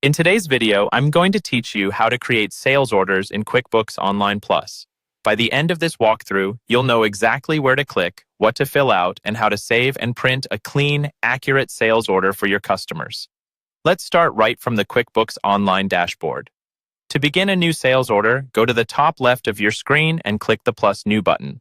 In today's video, I'm going to teach you how to create sales orders in QuickBooks Online Plus. By the end of this walkthrough, you'll know exactly where to click, what to fill out, and how to save and print a clean, accurate sales order for your customers. Let's start right from the QuickBooks Online dashboard. To begin a new sales order, go to the top left of your screen and click the plus New button.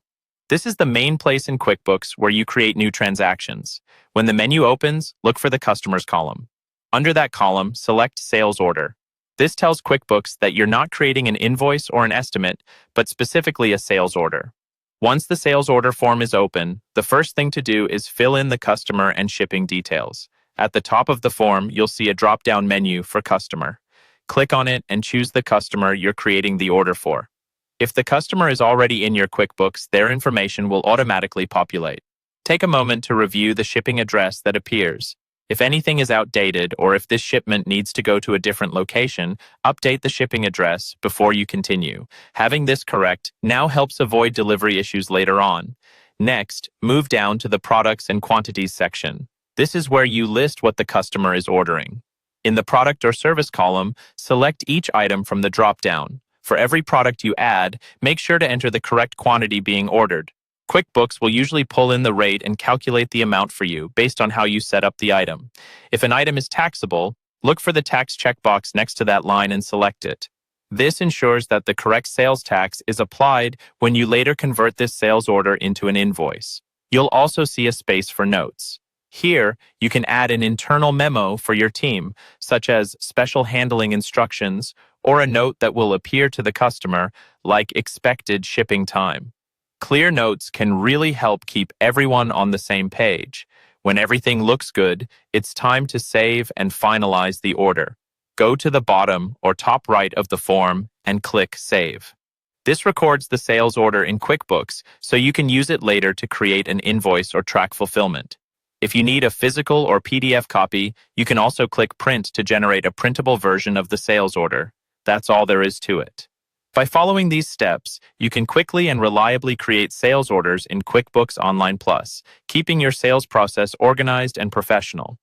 This is the main place in QuickBooks where you create new transactions. When the menu opens, look for the Customers column. Under that column, select Sales Order. This tells QuickBooks that you're not creating an invoice or an estimate, but specifically a sales order. Once the sales order form is open, the first thing to do is fill in the customer and shipping details. At the top of the form, you'll see a drop-down menu for Customer. Click on it and choose the customer you're creating the order for. If the customer is already in your QuickBooks, their information will automatically populate. Take a moment to review the shipping address that appears. If anything is outdated or if this shipment needs to go to a different location, update the shipping address before you continue. Having this correct now helps avoid delivery issues later on. Next, move down to the Products and Quantities section. This is where you list what the customer is ordering. In the Product or Service column, select each item from the drop-down. For every product you add, make sure to enter the correct quantity being ordered. QuickBooks will usually pull in the rate and calculate the amount for you based on how you set up the item. If an item is taxable, look for the tax checkbox next to that line and select it. This ensures that the correct sales tax is applied when you later convert this sales order into an invoice. You'll also see a space for notes. Here, you can add an internal memo for your team, such as special handling instructions or a note that will appear to the customer, like expected shipping time. Clear notes can really help keep everyone on the same page. When everything looks good, it's time to save and finalize the order. Go to the bottom or top right of the form and click Save. This records the sales order in QuickBooks, so you can use it later to create an invoice or track fulfillment. If you need a physical or PDF copy, you can also click Print to generate a printable version of the sales order. That's all there is to it. By following these steps, you can quickly and reliably create sales orders in QuickBooks Online Plus, keeping your sales process organized and professional.